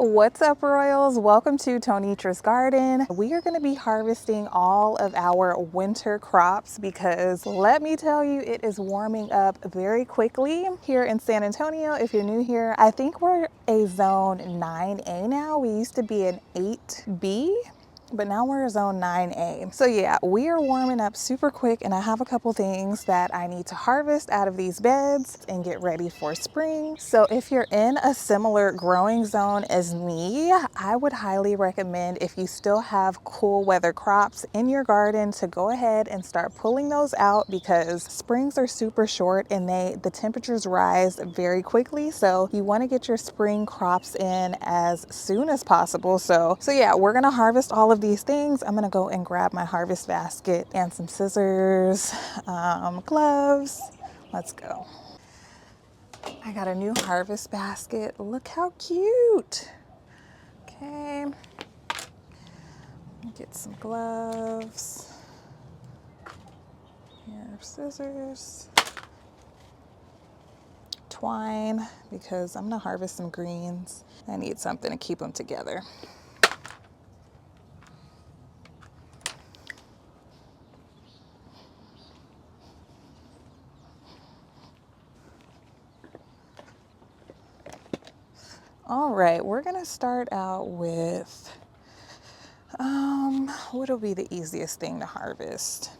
What's up, Royals? Welcome to Tonitra's Garden. We are going to be harvesting all of our winter crops because let me tell you, it is warming up very quickly here in San Antonio. If you're new here, I think we're a zone 9A now. We used to be an 8B. But now we're zone 9A. So yeah, we are warming up super quick and I have a couple things that I need to harvest out of these beds and get ready for spring. So if you're in a similar growing zone as me, I would highly recommend, if you still have cool weather crops in your garden, to go ahead and start pulling those out because springs are super short and the temperatures rise very quickly. So you want to get your spring crops in as soon as possible. So yeah, we're gonna harvest all of these things. I'm gonna go and grab my harvest basket and some scissors, gloves. Let's go. I got a new harvest basket. Look how cute. Okay, get some gloves. Here are scissors. Twine, because I'm gonna harvest some greens. I need something to keep them together. All right, we're gonna start out with, what'll be the easiest thing to harvest?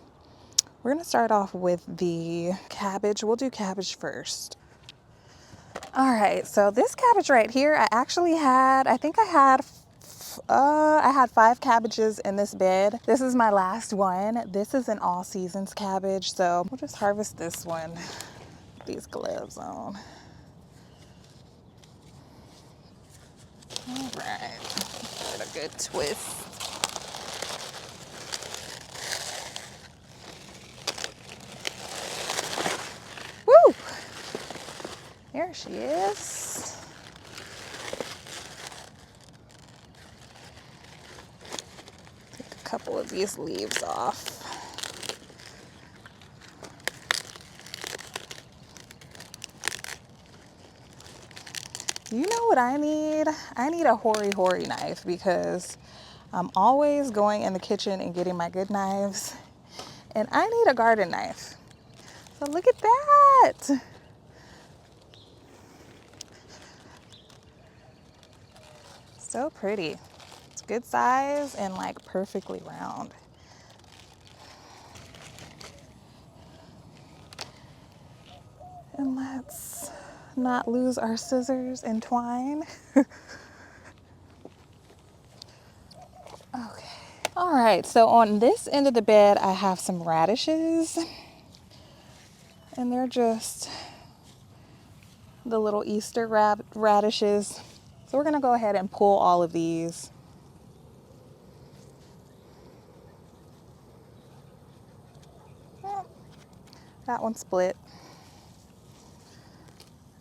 We're gonna start off with the cabbage. We'll do cabbage first. All right, so this cabbage right here, I actually had, I think I had 5 cabbages in this bed. This is my last one. This is an all seasons cabbage, so we'll just harvest this one with these gloves on. All right, give it a good twist. Woo! There she is. Take a couple of these leaves off. You know what I need? I need a hori knife because I'm always going in the kitchen and getting my good knives, and I need a garden knife. So look at that. So pretty. It's good size and like perfectly round. And let's not lose our scissors and twine. Okay. All right, so on this end of the bed, I have some radishes. And they're just the little Easter radishes. So we're gonna go ahead and pull all of these. Oh, that one split.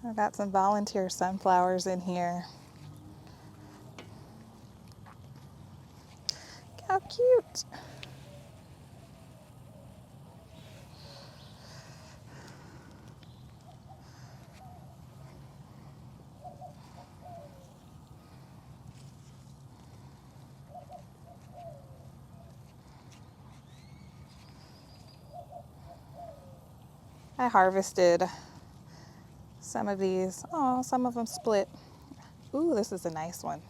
I've got some volunteer sunflowers in here. How cute. I harvested some of these. Oh, some of them split. Ooh, this is a nice one.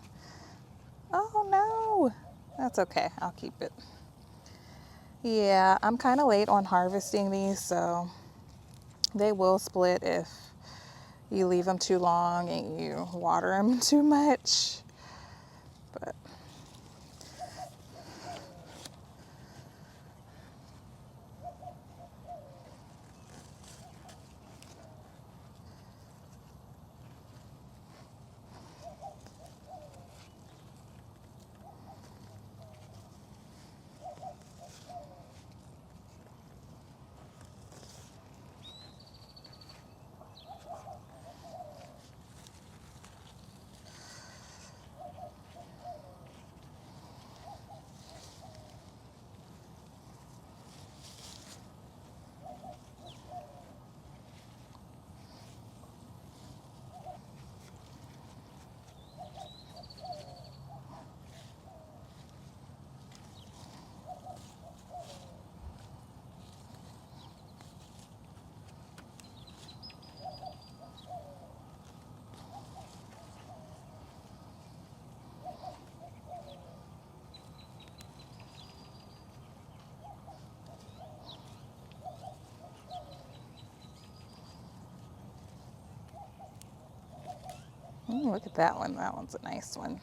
Oh no, that's okay, I'll keep it. Yeah, I'm kind of late on harvesting these, so they will split if you leave them too long and you water them too much. But Ooh, look at that one. That one's a nice one.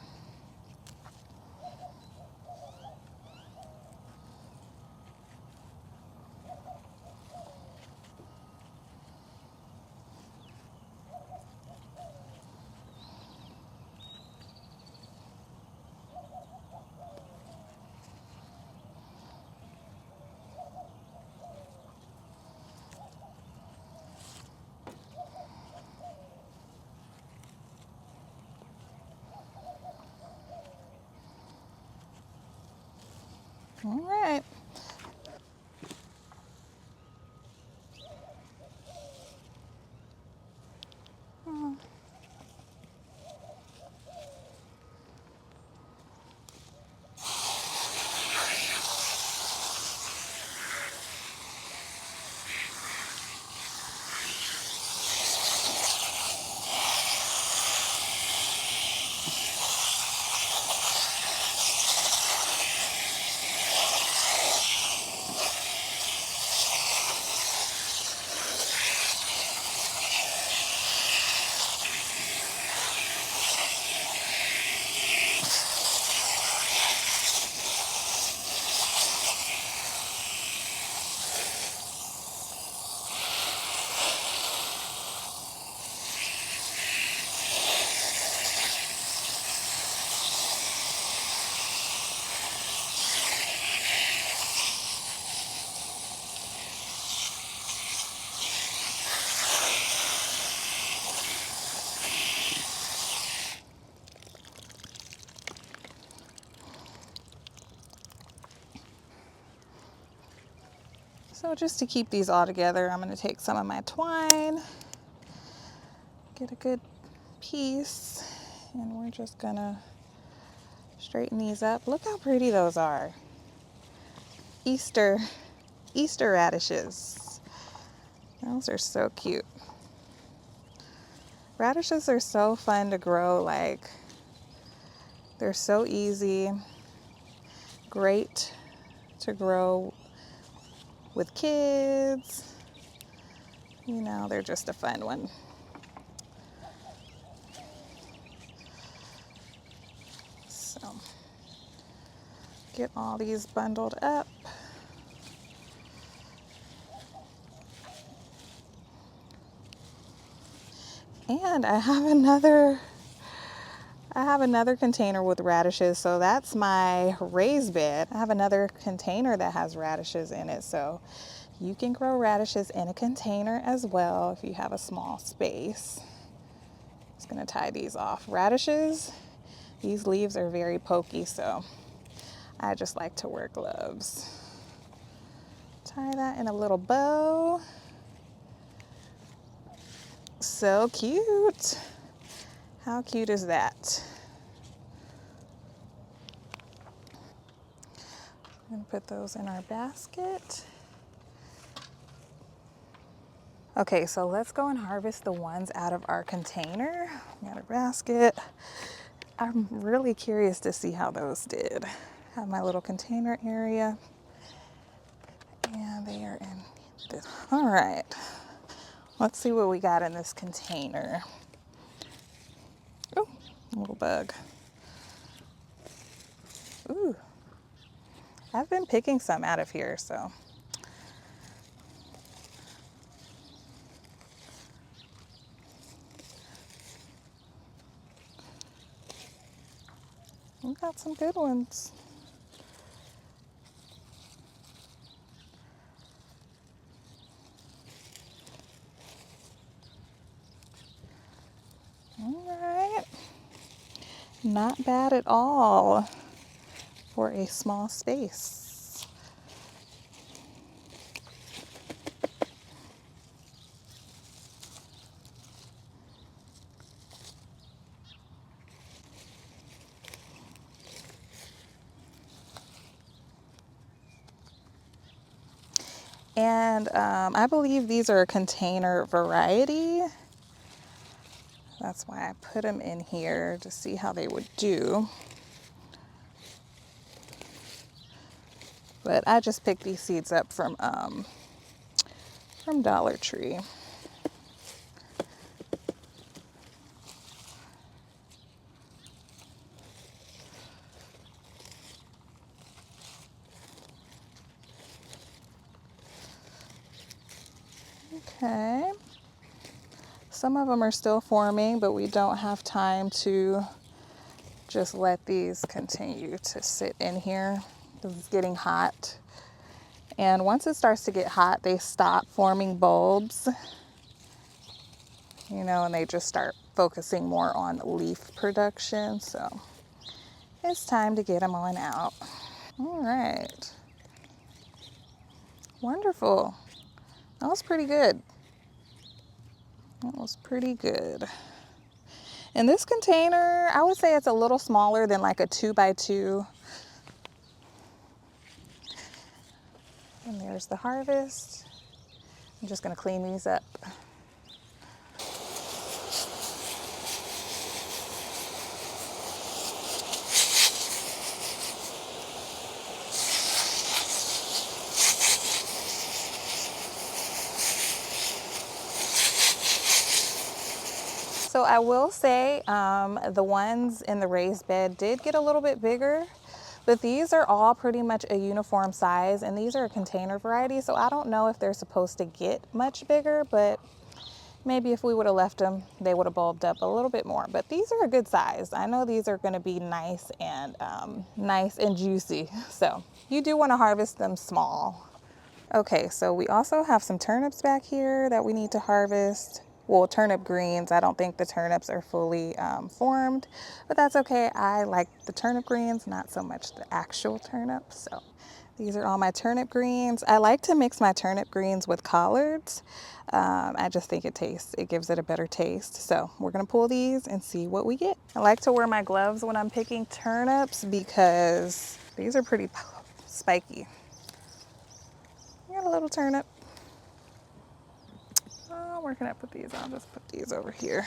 All right. So just to keep these all together, I'm going to take some of my twine, get a good piece, and we're just going to straighten these up. Look how pretty those are. Easter radishes. Those are so cute. Radishes are so fun to grow, like they're so easy, great to grow with kids. You know, they're just a fun one. So get all these bundled up. And I have another container with radishes, so that's my raised bed. I have another container that has radishes in it, so you can grow radishes in a container as well if you have a small space. Just gonna tie these off. Radishes, these leaves are very pokey, so I just like to wear gloves. Tie that in a little bow. So cute. How cute is that? I'm gonna put those in our basket. Okay, so let's go and harvest the ones out of our container. We got a basket. I'm really curious to see how those did. Have my little container area. And they are in this. All right, let's see what we got in this container. Oh, a little bug. Ooh, I've been picking some out of here, so. We got some good ones. All right, not bad at all for a small space. And I believe these are a container variety. That's why I put them in here to see how they would do. But I just picked these seeds up from Dollar Tree. Okay. Some of them are still forming, but we don't have time to just let these continue to sit in here. It's getting hot. And once it starts to get hot, they stop forming bulbs, you know, and they just start focusing more on leaf production. So it's time to get them on out. All right. Wonderful. That was pretty good. That was pretty good. And this container, I would say it's a little smaller than like a 2x2. And there's the harvest. I'm just gonna clean these up. So I will say the ones in the raised bed did get a little bit bigger, but these are all pretty much a uniform size, and these are a container variety, so I don't know if they're supposed to get much bigger, but maybe if we would have left them, they would have bulbed up a little bit more. But these are a good size. I know these are going to be nice and juicy, so you do want to harvest them small. Okay, so we also have some turnips back here that we need to harvest. Well, turnip greens. I don't think the turnips are fully formed, but that's okay. I like the turnip greens, not so much the actual turnips. So these are all my turnip greens. I like to mix my turnip greens with collards. I just think it gives it a better taste. So we're gonna pull these and see what we get. I like to wear my gloves when I'm picking turnips because these are pretty spiky. Got a little turnip. Oh, where can I put these? I'll just put these over here.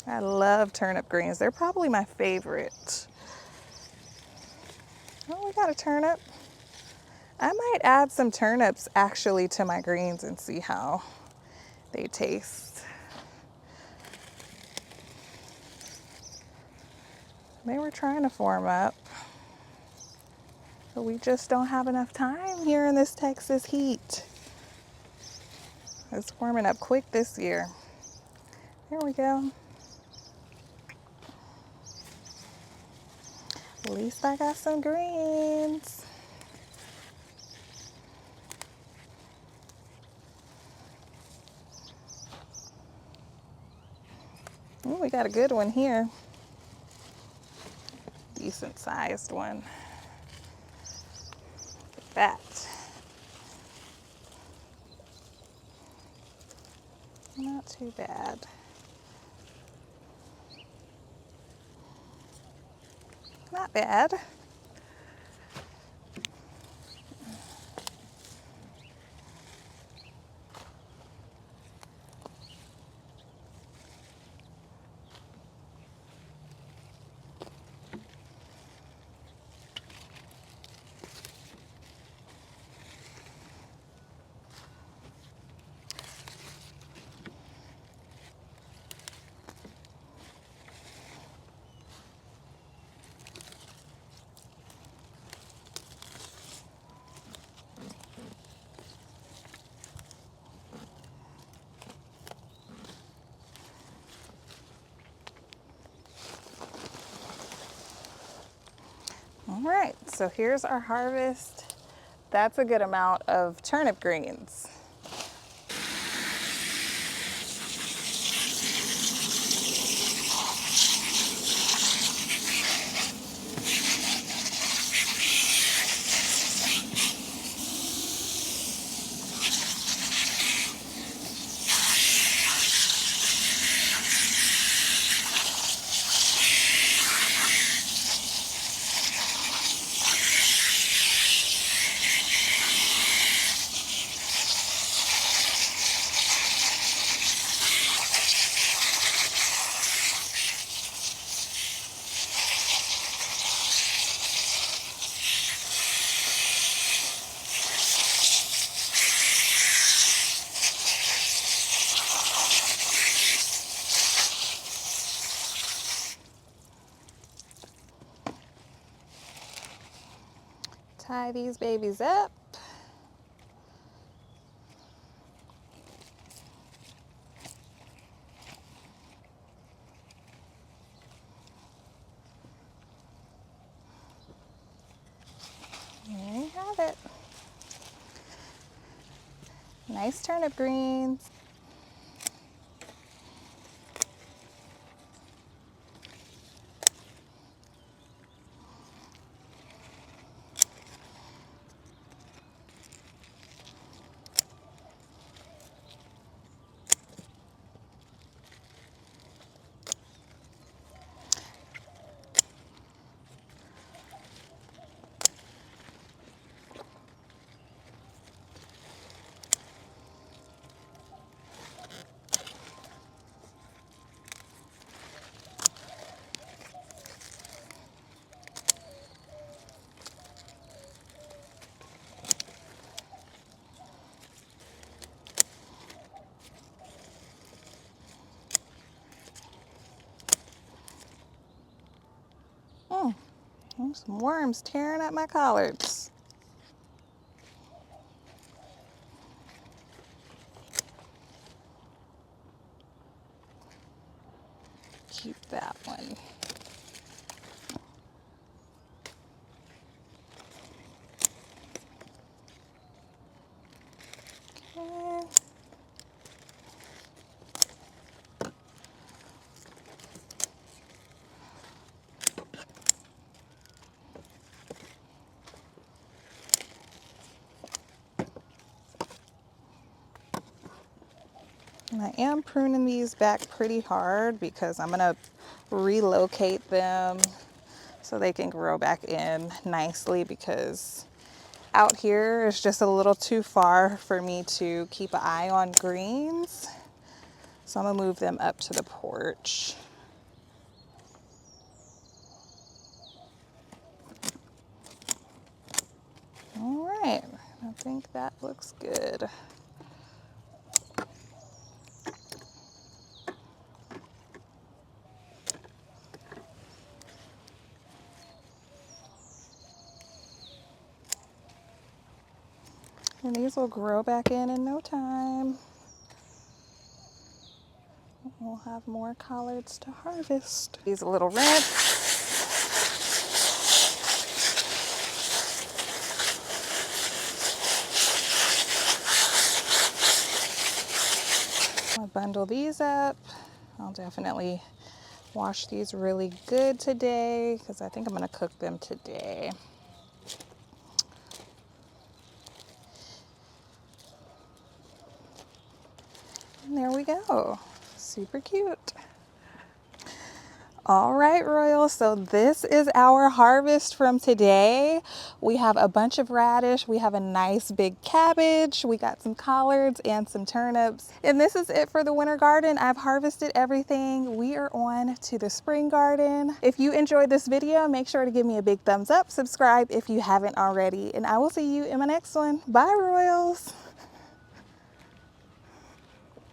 I love turnip greens. They're probably my favorite. Oh, we got a turnip. I might add some turnips actually to my greens and see how they taste. They were trying to form up, but we just don't have enough time here in this Texas heat. It's warming up quick this year. There we go. At least I got some greens. Ooh, we got a good one here. Decent sized one. Look at that. Not too bad. Not bad. All right, so here's our harvest. That's a good amount of turnip greens. Tie these babies up. Nice turnip greens. There's some worms tearing up my collards. Keep that one. Okay. And I am pruning these back pretty hard because I'm gonna relocate them so they can grow back in nicely, because out here is just a little too far for me to keep an eye on greens. So I'm gonna move them up to the porch. All right, I think that looks good. And these will grow back in no time. We'll have more collards to harvest. These a little red. I'll bundle these up. I'll definitely wash these really good today because I think I'm gonna cook them today. And there we go, super cute. All right, Royals, so this is our harvest from today. We have a bunch of radish, we have a nice big cabbage, we got some collards and some turnips. And this is it for the winter garden. I've harvested everything. We are on to the spring garden. If you enjoyed this video, make sure to give me a big thumbs up, subscribe if you haven't already, and I will see you in my next one. Bye, Royals.